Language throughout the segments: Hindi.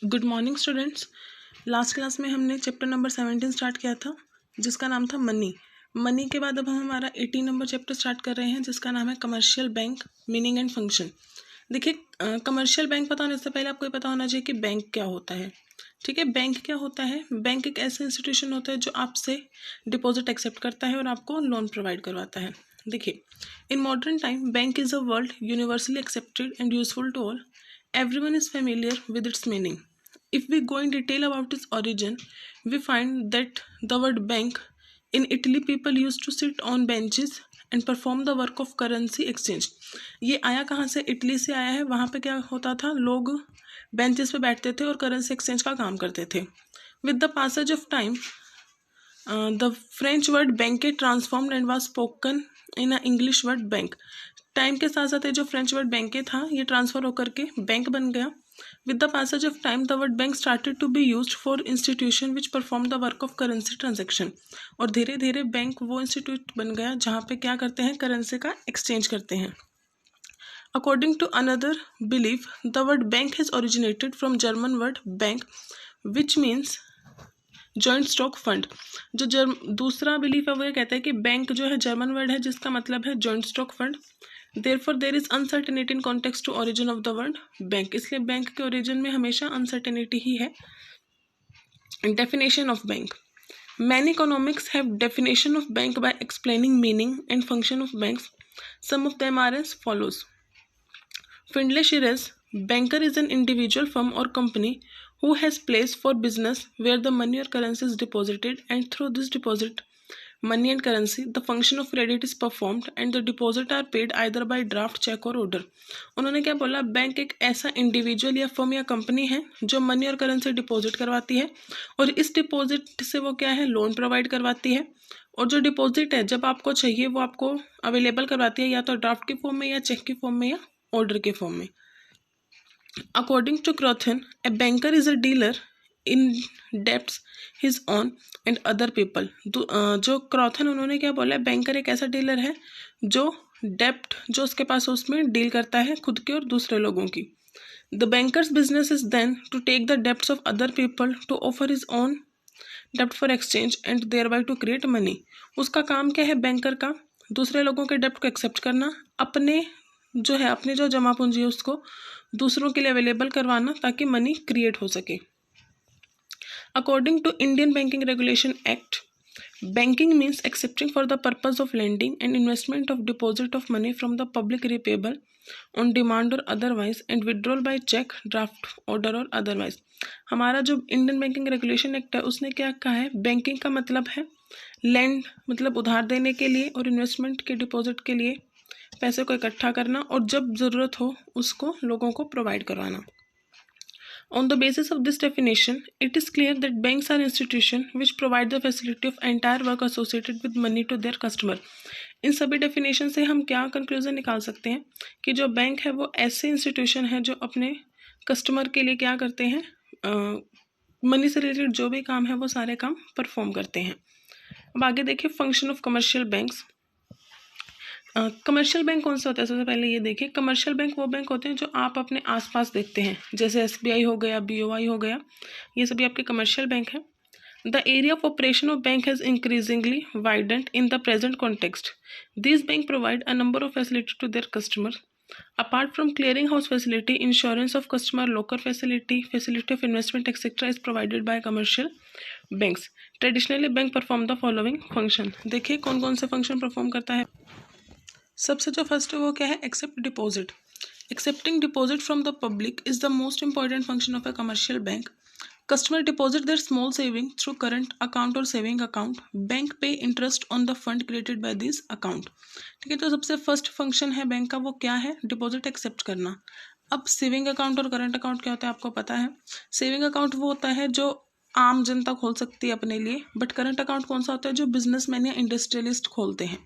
Good morning students. Last class में हमने चैप्टर नंबर 17 स्टार्ट किया था जिसका नाम था मनी के बाद अब हम हमारा 18 नंबर चैप्टर स्टार्ट कर रहे हैं जिसका नाम है commercial bank, meaning and function. देखिए, कमर्शियल बैंक पता होने से पहले आपको ये पता होना चाहिए कि बैंक क्या होता है। ठीक है, बैंक क्या होता है? बैंक एक ऐसा इंस्टीट्यूशन होता है जो आपसे डिपॉजिट एक्सेप्ट करता है और आपको लोन प्रोवाइड करवाता है। देखिए, in modern time bank is a world universally accepted and useful to all. Everyone is familiar with its meaning. If we go in detail about its origin, we find that the word bank in Italy people used to sit on benches and perform the work of currency exchange. ये आया कहाँ से? इटली से आया है। वहाँ पे क्या होता था, लोग बेंचेस पे बैठते थे और करेंसी एक्सचेंज का काम करते थे। With the passage of time, the French word banque transformed and was spoken in an English word bank. Time के साथ साथ ये जो फ्रेंच वर्ड बैंके था ये ट्रांसफर होकर के बैंक बन गया। With the passage of time the word bank started to be used for institution which perform the work of currency transaction. और धीरे धीरे बैंक वो इंस्टीट्यूट बन गया जहाँ पे क्या करते हैं, करेंसी का एक्सचेंज करते हैं। According to another belief the word bank has originated from German word bank which means joint stock fund. जो दूसरा बिलीफ है वो ये कहता है कि बैंक जो है जर्मन वर्ड है जिसका मतलब है joint stock fund. Therefore there is uncertainty in context to origin of the word bank, इसलिए बैंक के ओरिजिन में हमेशा अनसर्टेनिटी ही है। Definition of bank. Many economics have definition of bank by explaining meaning and function of banks. Some of them are as follows. Findlay Shires, banker is an individual firm or company who has place for business where the money or currency is deposited, and through this deposit money and currency the function of credit is performed and the deposit are paid either by draft, check और order. उन्होंने क्या बोला, बैंक एक ऐसा इंडिविजुअल या फर्म या कंपनी है जो मनी और करेंसी डिपॉजिट करवाती है और इस डिपॉजिट से वो क्या है, लोन प्रोवाइड करवाती है। और जो डिपॉजिट है जब आपको चाहिए वो आपको अवेलेबल करवाती है या तो ड्राफ्ट की फॉर्म में या चेक की फॉर्म में या ऑर्डर के फॉर्म में। According to Crowther, a banker is a dealer in debts his own and other people. जो क्रॉथन उन्होंने क्या बोला, बैंकर एक ऐसा डीलर है जो डेप्ट जो उसके पास उसमें डील करता है खुद के और दूसरे लोगों की। The bankers business is then to take the debts of other people to offer his own डेप्ट for exchange and thereby to create money. उसका काम क्या है बैंकर का? दूसरे लोगों के डेप्ट को एक्सेप्ट करना, अपने जो जमा पूंजी है उसको दूसरों के लिए अवेलेबल करवाना ताकि मनी क्रिएट हो सके। According to Indian Banking Regulation Act, banking means accepting for the purpose of lending and investment of deposit of money from the public repayable on demand or otherwise and withdrawal by check, draft, order और otherwise। हमारा जो इंडियन बैंकिंग रेगुलेशन एक्ट है उसने क्या कहा है, बैंकिंग का मतलब है लैंड मतलब उधार देने के लिए और इन्वेस्टमेंट के डिपॉजिट के लिए पैसे को इकट्ठा करना और जब ज़रूरत हो उसको लोगों को प्रोवाइड करवाना। On the basis of this definition, it is clear that banks are institutions which provide the facility of entire work associated with money to their customer. इन सभी डेफिनेशन से हम क्या कंक्लूजन निकाल सकते हैं कि जो बैंक है वो ऐसे इंस्टीट्यूशन है जो अपने कस्टमर के लिए क्या करते हैं, मनी से रिलेटेड जो भी काम है वो सारे काम परफॉर्म करते हैं। अब आगे देखिए function of commercial banks. Commercial bank कौन सा होता है? सबसे पहले ये देखिए, कमर्शियल बैंक वो बैंक होते हैं जो आप अपने आसपास देखते हैं, जैसे SBI हो गया, BOI हो गया, ये सभी आपके कमर्शियल बैंक हैं। The area of operation of bank has increasingly widened in the present context. This bank provide a number of facility to their customer apart from clearing house facility, insurance of customer, locker facility of investment etc is provided by commercial banks. Traditionally bank perform the following function। देखिए कौन कौन से फंक्शन परफॉर्म करता है। सबसे जो फर्स्ट है वो क्या है, accept deposit. Accepting deposit from the public is the most important function of a commercial bank. Customer deposit their small saving through current account और saving account. Bank pay interest on the fund created by this account. ठीक है, तो सबसे फर्स्ट फंक्शन है बैंक का वो क्या है, डिपॉजिट एक्सेप्ट करना। अब सेविंग अकाउंट और करंट अकाउंट क्या होता है आपको पता है। सेविंग अकाउंट वो होता है जो आम जनता खोल सकती है अपने लिए, बट करंट अकाउंट कौन सा होता है, जो बिजनेसमैन या इंडस्ट्रियलिस्ट खोलते हैं।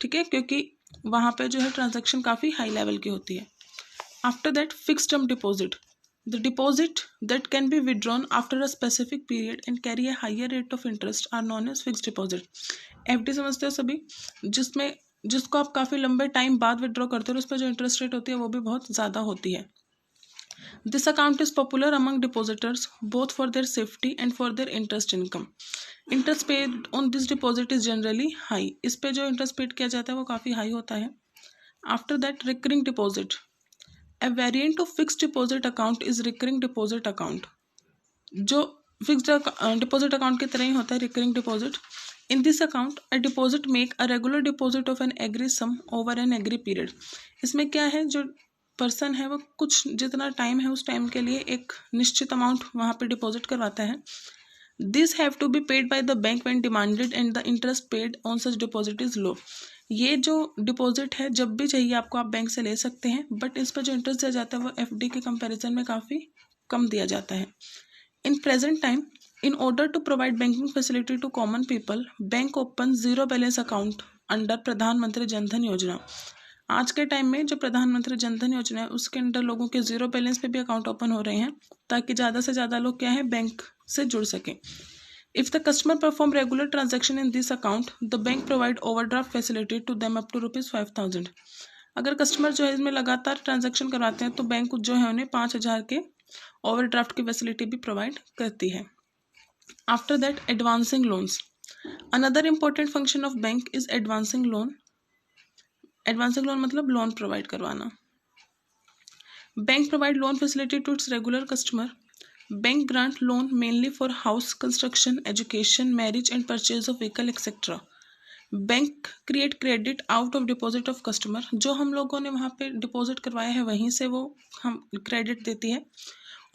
ठीक है, क्योंकि वहाँ पे जो है ट्रांजैक्शन काफ़ी हाई लेवल की होती है। After that fix term deposit, the deposit that can be withdrawn after a specific period and carry a higher rate of interest are known as fix deposit. FD समझते हो सभी, जिसको आप काफ़ी लंबे टाइम बाद विड्रॉ करते हो उस पर जो इंटरेस्ट रेट होती है वो भी बहुत ज़्यादा होती है। This account is popular among depositors both for their safety and for their interest income. Interest paid on this deposit is generally high. इस पे जो इंटरेस्ट पेड किया जाता है वो काफ़ी हाई होता है. After that, recurring deposit. A variant of fixed deposit account is recurring deposit account. जो फिक्स्ड डिपॉजिट अकाउंट की तरह ही होता है recurring deposit. In this account a deposit make a regular deposit of an agree sum over an agree period. इसमें क्या है, जो पर्सन है वो कुछ जितना टाइम है उस टाइम के लिए एक निश्चित अमाउंट वहाँ पे डिपॉजिट करवाता है. This have to be paid by the bank when demanded and the interest paid on such deposit is low. ये जो डिपॉजिट है जब भी चाहिए आपको आप बैंक से ले सकते हैं, बट इस पर जो इंटरेस्ट दिया जाता है वो एफडी के कंपैरिजन में काफ़ी कम दिया जाता है. In present time, in order to provide banking facility to common people, bank opens zero balance account under प्रधानमंत्री जनधन योजना. आज के टाइम में जो प्रधानमंत्री जनधन योजना है उसके अंडर लोगों के जीरो बैलेंस पे भी अकाउंट ओपन हो रहे हैं ताकि ज़्यादा से ज़्यादा लोग क्या है बैंक से जुड़ सकें. If the customer perform regular transaction in this account, the bank provide overdraft facility to them up to ₹5,000. अगर कस्टमर जो है इसमें लगातार ट्रांजैक्शन करवाते हैं तो बैंक जो है उन्हें 5,000 के ओवरड्राफ्ट की फैसिलिटी भी प्रोवाइड करती है. After that, advancing loans. Another important function of bank is advancing loan. Advancing loan मतलब लोन प्रोवाइड करवाना. Bank provide loan facility to its regular customer. Bank grant loan mainly for house construction, education, marriage and purchase of vehicle etcetera. Bank create credit out of deposit of customer. जो हम लोगों ने वहाँ पे डिपॉजिट करवाया है वहीं से वो हम क्रेडिट देती है.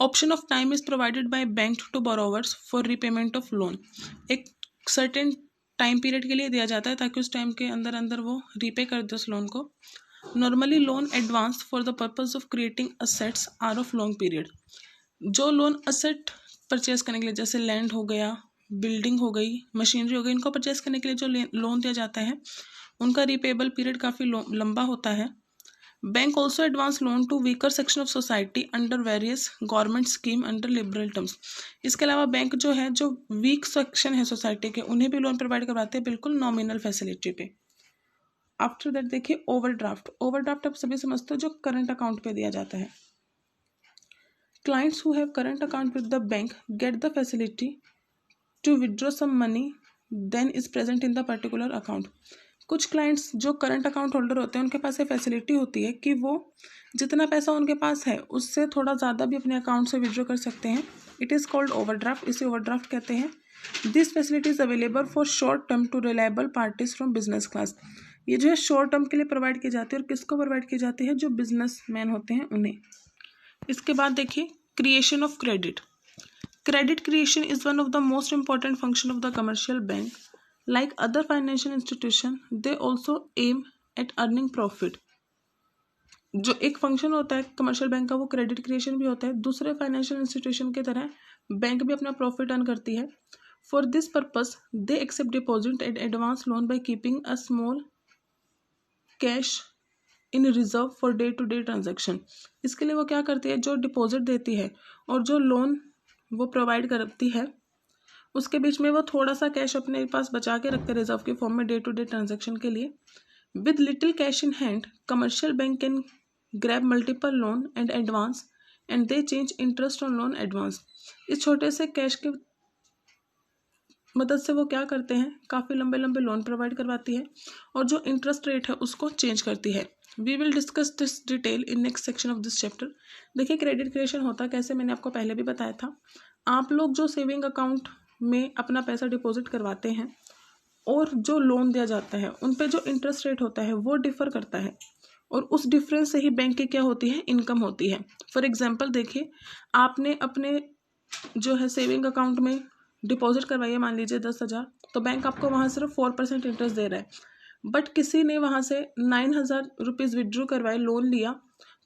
Option of time is provided by bank to borrowers for repayment of loan. एक सर्टेन टाइम पीरियड के लिए दिया जाता है ताकि उस टाइम के अंदर अंदर वो रीपे कर दे उस लोन को. Normally loan advance for the purpose of creating assets are of long period. जो लोन असेट परचेज करने के लिए, जैसे लैंड हो गया, बिल्डिंग हो गई, मशीनरी हो गई, इनको परचेज करने के लिए जो लोन दिया जाता है उनका रिपेबल पीरियड काफ़ी लंबा होता है. Bank also advance loan to weaker section of society under various government scheme under liberal terms. इसके अलावा बैंक जो है जो वीक सेक्शन है सोसाइटी के उन्हें भी लोन प्रोवाइड करवाते हैं बिल्कुल नॉमिनल फैसिलिटी पे. आफ्टर दैट देखिए ओवरड्राफ्ट. ओवरड्राफ्ट आप सभी समझते हो जो करंट अकाउंट पे दिया जाता है. Clients who have current account with the bank get the facility to withdraw some money then is present in the particular account. कुछ क्लाइंट्स जो करंट अकाउंट होल्डर होते हैं उनके पास ये फैसिलिटी होती है कि वो जितना पैसा उनके पास है उससे थोड़ा ज़्यादा भी अपने अकाउंट से विड्रॉ कर सकते हैं. It is called overdraft. इसे ओवरड्राफ्ट कहते हैं. This facility is available for short term to reliable parties from business class. ये जो है शॉर्ट टर्म के लिए प्रोवाइड की जाती है. और किसको प्रोवाइड की जाती है? जो बिजनेस मैन होते हैं उन्हें. इसके बाद देखिए creation of credit. Credit creation is one of the most important function of the commercial bank. Like other financial institution, they also aim at earning profit. जो एक फंक्शन होता है कमर्शियल बैंक का वो क्रेडिट क्रिएशन भी होता है. दूसरे फाइनेंशियल इंस्टीट्यूशन की तरह बैंक भी अपना प्रॉफिट अर्न करती है. For this purpose they accept deposit and advance loan by keeping a small cash in reserve for day to day transaction. इसके लिए वो क्या करती है, जो डिपॉजिट देती है और जो लोन वो प्रोवाइड करती है उसके बीच में वो थोड़ा सा कैश अपने पास बचा के रखते रिजर्व के फॉर्म में डे टू डे ट्रांजैक्शन के लिए. With little cash in hand commercial bank can grab multiple loan and advance and they change interest on loan advance. इस छोटे से कैश के मदद से वो क्या करते हैं, काफ़ी लंबे लंबे लोन प्रोवाइड करवाती है और जो इंटरेस्ट रेट है उसको चेंज करती है. We will discuss this detail in next section of this chapter. देखिए क्रेडिट क्रिएशन होता कैसे, मैंने आपको पहले भी बताया था. आप लोग जो सेविंग अकाउंट में अपना पैसा डिपॉजिट करवाते हैं और जो लोन दिया जाता है उन पे जो इंटरेस्ट रेट होता है वो डिफ़र करता है और उस डिफरेंस से ही बैंक की क्या होती है, इनकम होती है. फॉर एग्जांपल देखिए आपने अपने जो है सेविंग अकाउंट में डिपॉजिट करवाइए मान लीजिए 10,000, तो बैंक आपको वहाँ सिर्फ 4% इंटरेस्ट दे रहा है. बट किसी ने वहाँ से 9,000 रुपीज़ विड्रॉ करवाए, लोन लिया,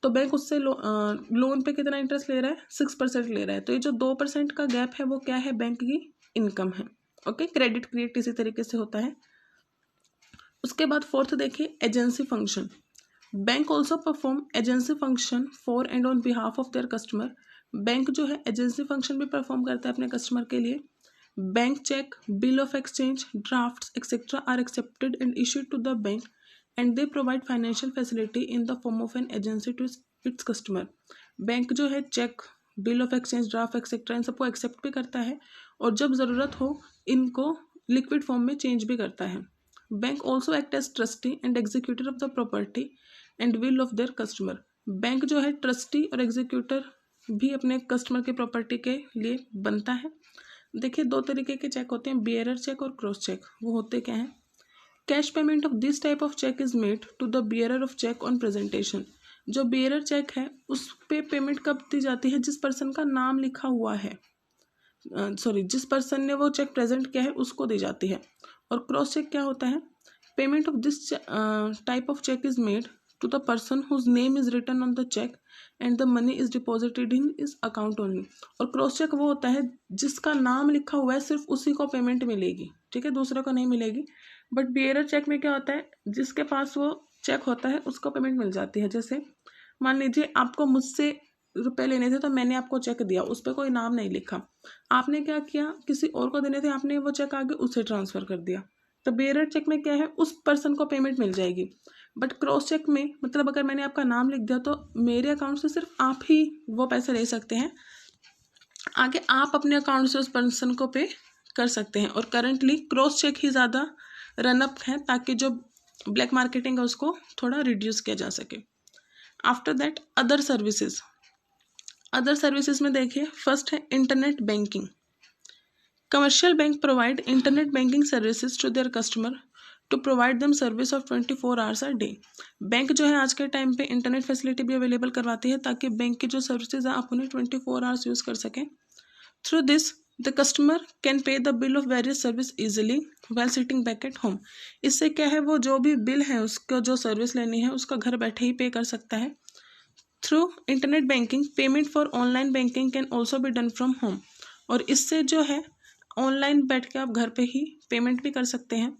तो बैंक उससे लोन पे कितना इंटरेस्ट ले रहा है, 6% ले रहा है. तो ये जो 2% का गैप है वो क्या है, बैंक की इनकम है. ओके, क्रेडिट क्रिएट इसी तरीके से होता है. उसके बाद फोर्थ देखिए agency function. Bank also perform agency function for and on behalf of their customer. Bank जो है एजेंसी फंक्शन भी परफॉर्म करता है अपने कस्टमर के लिए. Bank cheque, bill of exchange, drafts etcetera are accepted and issued to the bank and they provide financial facility in the form of an agency to its customer. Bank जो है cheque, bill of exchange, draft etcetera इन सबको एक्सेप्ट भी करता है और जब ज़रूरत हो इनको लिक्विड फॉर्म में चेंज भी करता है। Bank also act as trustee and executor of the property and will of their customer. Bank जो है ट्रस्टी और एग्जीक्यूटर भी अपने कस्टमर की प्रॉपर्टी के लिए बनता है। देखिए 2 तरीके के चेक होते हैं, बियरर चेक और क्रॉस चेक। वो होते क्या हैं? Cash payment of this type of cheque is made to the bearer of cheque on presentation. जो बियरर चेक है उस पे पेमेंट कब दी जाती है? जिस पर्सन का नाम लिखा हुआ है, जिस पर्सन ने वो चेक प्रेजेंट किया है उसको दी जाती है। और क्रॉस चेक क्या होता है? Payment of this type of cheque is made to the person whose name is written on the cheque and the money is deposited in his account only. और क्रॉस चेक वो होता है जिसका नाम लिखा हुआ है सिर्फ उसी को पेमेंट मिलेगी, ठीक है, दूसरे को नहीं मिलेगी। बट बियरर चेक में क्या होता है? जिसके पास वो चेक होता है उसको पेमेंट मिल जाती है। जैसे मान लीजिए आपको मुझसे रुपए लेने थे तो मैंने आपको चेक दिया, उस पर कोई नाम नहीं लिखा, आपने क्या किया, किसी और को देने थे, आपने वो चेक आगे उसे ट्रांसफ़र कर दिया। तो बियरर चेक में क्या है? उस पर्सन को पेमेंट मिल जाएगी। बट क्रॉस चेक में मतलब अगर मैंने आपका नाम लिख दिया तो मेरे अकाउंट से सिर्फ आप ही वो पैसे ले सकते हैं, आगे आप अपने अकाउंट से उस पर्सन को पे कर सकते हैं। और करंटली क्रॉस चेक ही ज़्यादा रनअप है ताकि जो ब्लैक मार्केटिंग है उसको थोड़ा रिड्यूस किया जा सके। After that other services. Other services में देखिए फर्स्ट है internet banking. Commercial bank provide internet banking services to their customer to provide them service of 24 hours a day. Bank जो है आज के टाइम पे इंटरनेट फैसिलिटी भी अवेलेबल करवाती है ताकि बैंक की जो सर्विसेज है आप उन्हें 24 आवर्स यूज़ कर सकें। Through this the customer can pay the bill of various service easily well sitting back at home. इससे क्या है, वो जो भी बिल है उसको जो सर्विस लेनी है उसका घर बैठे ही पे कर सकता है। Through internet banking payment for online banking can also be done from home. और इससे जो है ऑनलाइन बैठ के आप घर पे ही पेमेंट भी कर सकते हैं।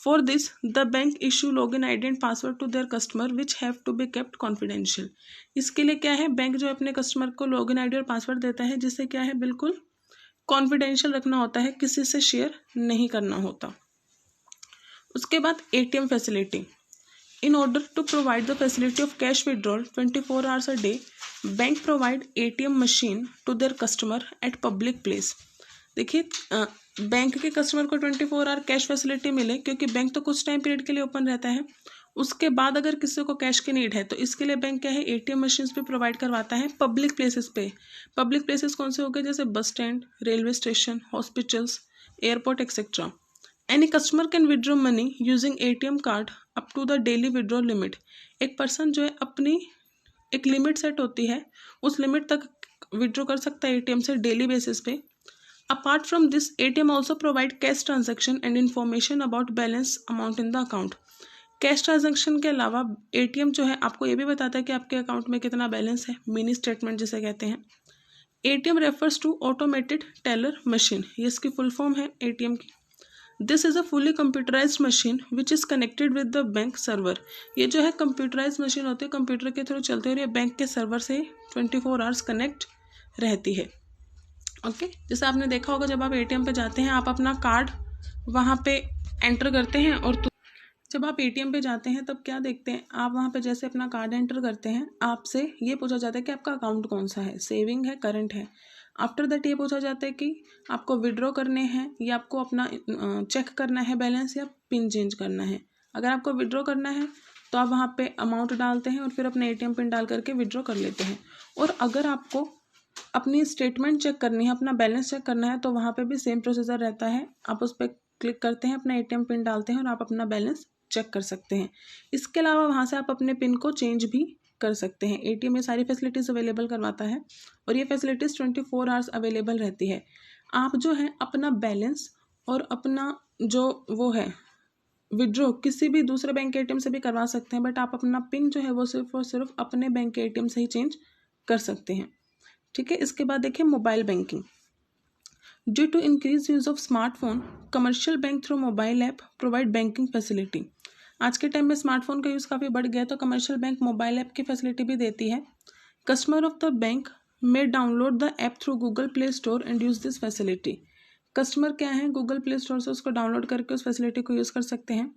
For this the bank issue login ID and password to their customer which have to be kept confidential. इसके लिए क्या है, बैंक जो अपने कस्टमर को लॉगिन आईडी और पासवर्ड देता है जिससे क्या है बिल्कुल कॉन्फिडेंशियल रखना होता है, किसी से शेयर नहीं करना होता। उसके बाद ATM facility. In order to provide the facility of cash withdrawal 24 hours a day, bank provide ATM machine to their customer at public place। देखिए बैंक के कस्टमर को 24 आवर कैश फैसिलिटी मिले क्योंकि बैंक तो कुछ टाइम पीरियड के लिए ओपन रहता है, उसके बाद अगर किसी को कैश की नीड है तो इसके लिए बैंक क्या है एटीएम मशीन्स भी प्रोवाइड करवाता है पब्लिक प्लेसेस पे। पब्लिक प्लेसेस कौन से हो गए? जैसे bus stand, railway station, hospitals, airport etcetera. Any customer can withdraw money using ATM card up to the daily withdrawal limit। एक पर्सन जो है अपनी एक लिमिट सेट होती है, उस लिमिट तक विड्रॉ कर सकता है एटीएम से डेली बेसिस पे। Apart from this ATM also provide cash transaction and information about balance amount in the account. Cash transaction के अलावा एटीएम जो है आपको ये भी बताता है कि आपके अकाउंट में कितना बैलेंस है, मिनी स्टेटमेंट जिसे कहते हैं। ATM refers to automated teller machine, ये इसकी फुल फॉर्म है एटीएम की। This is a fully computerised machine which is connected with the bank server. ये जो है कंप्यूटराइज्ड मशीन होती है, कंप्यूटर के थ्रू चलती है और ये बैंक के सर्वर से 24 आवर्स कनेक्ट रहती है। ओके जैसे आपने देखा होगा जब आप एटीएम पे जाते हैं आप अपना कार्ड वहाँ पे एंटर करते हैं और जब आप एटीएम पे जाते हैं तब क्या देखते हैं आप वहाँ पे जैसे अपना कार्ड एंटर करते हैं आपसे ये पूछा जाता है कि आपका अकाउंट कौन सा है, सेविंग है, करंट है। आफ्टर दैट ये पूछा जाता है कि आपको विड्रॉ करने हैं या आपको अपना चेक करना है बैलेंस या पिन चेंज करना है। अगर आपको विड्रॉ करना है तो आप वहाँ पे अमाउंट डालते हैं और फिर अपने एटीएम पिन डाल करके विड्रॉ कर लेते हैं। और अगर आपको अपनी स्टेटमेंट चेक करनी है, अपना बैलेंस चेक करना है तो वहाँ पे भी सेम प्रोसीजर रहता है। आप उस पर क्लिक करते हैं, अपना एटीएम पिन डालते हैं और आप अपना बैलेंस चेक कर सकते हैं। इसके अलावा वहाँ से आप अपने पिन को चेंज भी कर सकते हैं। एटीएम में सारी फैसिलिटीज़ अवेलेबल करवाता है और ये फैसिलिटीज़ 24 आवर्स अवेलेबल रहती है। आप जो है अपना बैलेंस और अपना जो वो है विड्रॉ किसी भी दूसरे बैंक के एटीएम से भी करवा सकते हैं, बट आप अपना पिन जो है वो सिर्फ और सिर्फ अपने बैंक के एटीएम से ही चेंज कर सकते हैं। ठीक है, इसके बाद देखिए mobile banking. Due to increase use of smartphone commercial bank through mobile app provide banking facility. आज के टाइम में स्मार्टफोन का यूज़ काफ़ी बढ़ गया तो कमर्शियल बैंक मोबाइल ऐप की फैसिलिटी भी देती है। कस्टमर ऑफ द बैंक में download the app through Google play store and use this facility. Customer क्या है गूगल प्ले स्टोर से उसको डाउनलोड करके उस फैसिलिटी को यूज़ कर सकते हैं।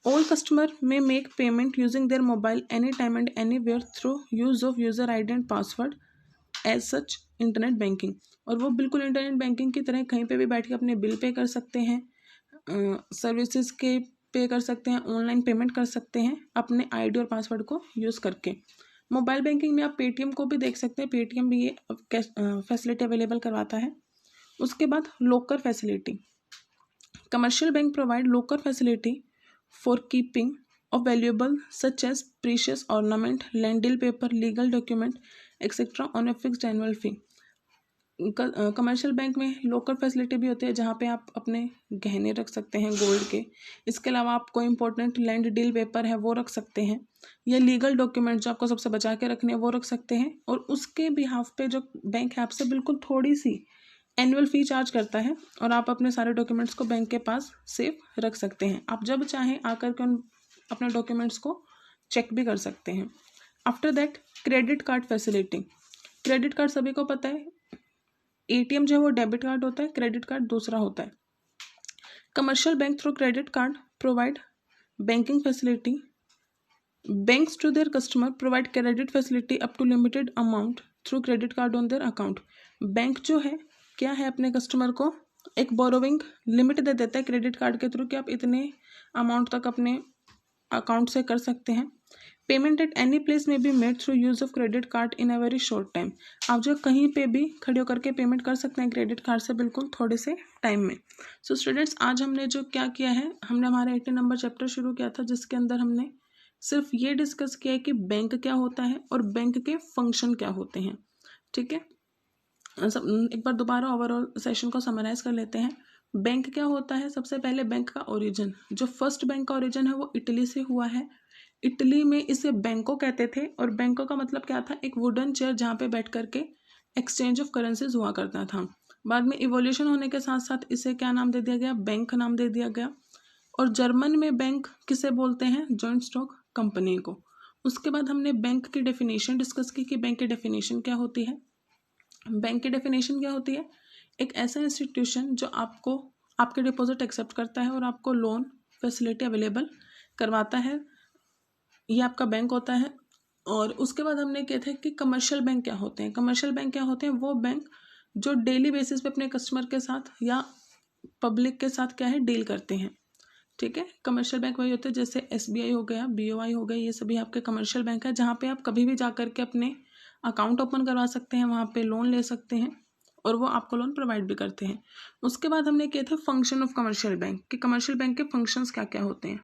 All customer may make payment using their mobile anytime and anywhere through use of user ID and password as such internet banking. और वो बिल्कुल इंटरनेट बैंकिंग की तरह कहीं पे भी बैठ के अपने बिल पे कर सकते हैं, सर्विसेज के पे कर सकते हैं, ऑनलाइन पेमेंट कर सकते हैं अपने आईडी और पासवर्ड को यूज़ करके। मोबाइल बैंकिंग में आप पेटीएम को भी देख सकते हैं, पेटीएम भी ये फैसिलिटी अवेलेबल करवाता है। उसके बाद locker facility, commercial bank provide locker facility for keeping of valuable such as precious ornament, land deal paper, legal document, etc. on a fixed annual fee। Commercial bank में लोकर फैसिलिटी भी होती है जहाँ पे आप अपने गहने रख सकते हैं गोल्ड के। इसके अलावा आप कोई इंपॉर्टेंट लैंड डील पेपर है वो रख सकते हैं, या लीगल डॉक्यूमेंट जो आपको सबसे बचा के रखने हैं वो रख सकते हैं। और उसके बिहाफ पे जो बैंक है आपसे बिल्कुल थोड़ी सी एनुअल फ़ी चार्ज करता है और आप अपने सारे डॉक्यूमेंट्स को बैंक के पास सेफ रख सकते हैं। आप जब चाहें आकर के उन अपने डॉक्यूमेंट्स को चेक भी कर सकते हैं। After that credit card facility, credit card सभी को पता है, एटीएम जो है वो डेबिट कार्ड होता है, क्रेडिट कार्ड दूसरा होता है। Commercial bank through credit card provide banking facility, banks to their customer provide credit facility up to limited amount through credit card on their account. Bank जो है क्या है अपने कस्टमर को एक बोरोविंग लिमिट दे देता है क्रेडिट कार्ड के थ्रू कि आप इतने अमाउंट तक अपने अकाउंट से कर सकते हैं। पेमेंट एट एनी प्लेस में be made through use of credit card in a very short time, आप जो कहीं पे भी खड़े होकर के पेमेंट कर सकते हैं क्रेडिट कार्ड से बिल्कुल थोड़े से टाइम में। सो स्टूडेंट्स, आज हमने जो क्या किया है, हमने हमारा 18 नंबर चैप्टर शुरू किया था जिसके अंदर हमने सिर्फ ये डिस्कस किया है कि बैंक क्या होता है और बैंक के फंक्शन क्या होते हैं। ठीक है, एक बार दोबारा ओवरऑल सेशन को समराइज कर लेते हैं। बैंक क्या होता है, सबसे पहले बैंक का ओरिजिन, जो फर्स्ट बैंक का ओरिजिन है वो इटली से हुआ है। इटली में इसे बैंको कहते थे और बैंको का मतलब क्या था, एक वुडन चेयर जहाँ पे बैठ करके एक्सचेंज ऑफ करेंसीज हुआ करता था। बाद में इवोल्यूशन होने के साथ साथ इसे क्या नाम दे दिया गया, बैंक नाम दे दिया गया। और जर्मन में बैंक किसे बोलते हैं, जॉइंट स्टॉक कंपनी को। उसके बाद हमने बैंक की डेफिनेशन डिस्कस की कि बैंक की डेफिनेशन क्या होती है। बैंक की डेफिनेशन क्या होती है, एक ऐसा इंस्टीट्यूशन जो आपको आपके डिपॉजिट एक्सेप्ट करता है और आपको लोन फैसिलिटी अवेलेबल करवाता है, ये आपका बैंक होता है। और उसके बाद हमने कहा था कि कमर्शियल बैंक क्या होते हैं। कमर्शियल बैंक क्या होते हैं, वो बैंक जो डेली बेसिस पे अपने कस्टमर के साथ या पब्लिक के साथ क्या है डील करते हैं। ठीक है, कमर्शियल बैंक वही होते हैं जैसे SBI हो गया, BOI हो गया, ये सभी आपके कमर्शियल बैंक है जहाँ पे आप कभी भी जा करके अपने अकाउंट ओपन करवा सकते हैं, वहाँ पे लोन ले सकते हैं और वो आपको लोन प्रोवाइड भी करते हैं। उसके बाद हमने किए थे फंक्शन ऑफ कमर्शियल बैंक, कि कमर्शियल बैंक के फंक्शंस क्या क्या होते हैं।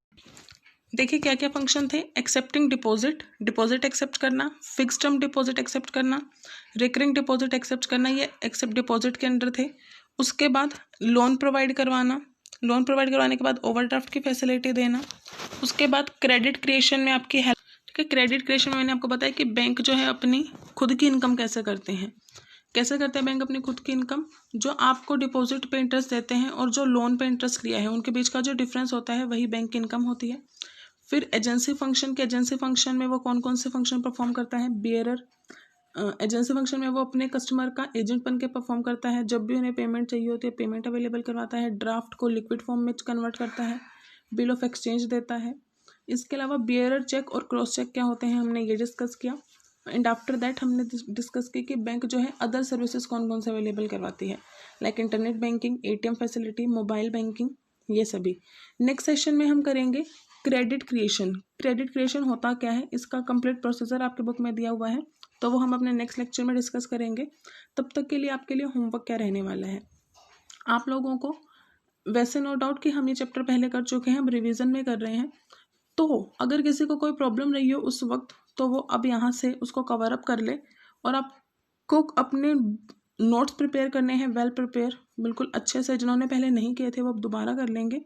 देखिए क्या क्या फंक्शन थे, एक्सेप्टिंग डिपॉजिट, डिपॉजिट एक्सेप्ट करना, फिक्स टर्म डिपॉजिट एक्सेप्ट करना, रिकरिंग डिपॉजिट एक्सेप्ट करना, ये एक्सेप्ट डिपॉजिट के अंडर थे। उसके बाद लोन प्रोवाइड करवाना, लोन प्रोवाइड करवाने के बाद ओवरड्राफ्ट की फैसिलिटी देना। उसके बाद क्रेडिट क्रिएशन में आपकी हेल्प। ठीक है, क्रेडिट क्रिएशन में मैंने आपको बताया कि बैंक जो है अपनी खुद की इनकम कैसे करते हैं। कैसे करते हैं बैंक अपनी खुद की इनकम, जो आपको डिपॉजिट पे इंटरेस्ट देते हैं और जो लोन पे इंटरेस्ट लिया है उनके बीच का जो डिफरेंस होता है वही बैंक की इनकम होती है। फिर एजेंसी फंक्शन के, एजेंसी फंक्शन में वो कौन कौन से फंक्शन परफॉर्म करता है, बियरर एजेंसी फंक्शन में वो अपने कस्टमर का एजेंट बन के परफॉर्म करता है, जब भी उन्हें पेमेंट चाहिए होती है पेमेंट अवेलेबल करवाता है, ड्राफ्ट को लिक्विड फॉर्म में कन्वर्ट करता है, बिल ऑफ एक्सचेंज देता है। इसके अलावा बियरर चेक और क्रॉस चेक क्या होते हैं हमने ये डिस्कस किया। एंड आफ्टर दैट हमने डिस्कस की कि बैंक जो है अदर सर्विसेज कौन कौन से अवेलेबल करवाती है, like internet banking, ATM facility, mobile banking, ये सभी। नेक्स्ट सेशन में हम करेंगे क्रेडिट क्रिएशन। क्रेडिट क्रिएशन होता क्या है, इसका कंप्लीट प्रोसीजर आपके बुक में दिया हुआ है, तो वो हम अपने नेक्स्ट लेक्चर में डिस्कस करेंगे। तब तक के लिए आपके लिए होमवर्क क्या रहने वाला है, आप लोगों को वैसे नो डाउट कि हम ये चैप्टर पहले कर चुके हैं, हम रिवीजन में कर रहे हैं, तो अगर किसी को कोई प्रॉब्लम रही हो उस वक्त तो वो अब यहाँ से उसको कवर अप कर ले। और आपको अपने नोट्स प्रिपेयर करने हैं, वेल प्रिपेयर, बिल्कुल अच्छे से, जिन्होंने पहले नहीं किए थे वो अब दोबारा कर लेंगे।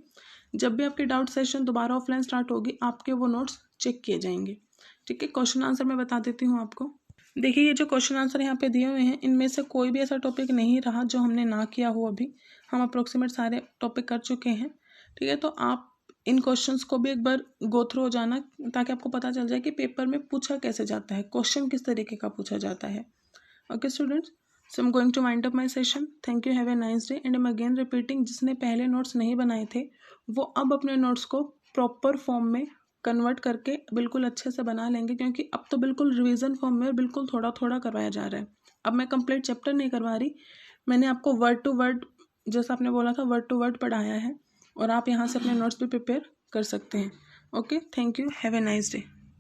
जब भी आपके डाउट सेशन दोबारा ऑफलाइन स्टार्ट होगी आपके वो नोट्स चेक किए जाएंगे। ठीक है, क्वेश्चन आंसर मैं बता देती हूँ आपको। देखिए ये जो क्वेश्चन आंसर यहाँ पे दिए हुए हैं इनमें से कोई भी ऐसा टॉपिक नहीं रहा जो हमने ना किया हो, अभी हम अप्रोक्सीमेट सारे टॉपिक कर चुके हैं। ठीक है, तो आप इन क्वेश्चंस को भी एक बार गो थ्रू हो जाना ताकि आपको पता चल जाए कि पेपर में पूछा कैसे जाता है, क्वेश्चन किस तरीके का पूछा जाता है। Okay students, so I am going to wind up my session. Thank you, have a nice day. And I am again repeating, जिसने पहले नोट्स नहीं बनाए थे वो अब अपने नोट्स को प्रॉपर फॉर्म में कन्वर्ट करके बिल्कुल अच्छे से बना लेंगे, क्योंकि अब तो बिल्कुल रिवीजन फॉर्म में और बिल्कुल थोड़ा थोड़ा करवाया जा रहा है। अब मैं कंप्लीट चैप्टर नहीं करवा रही, मैंने आपको वर्ड टू वर्ड, जैसा आपने बोला था, वर्ड टू वर्ड पढ़ाया है, और आप यहाँ से अपने नोट्स भी प्रिपेयर कर सकते हैं। Okay, thank you, have a nice day.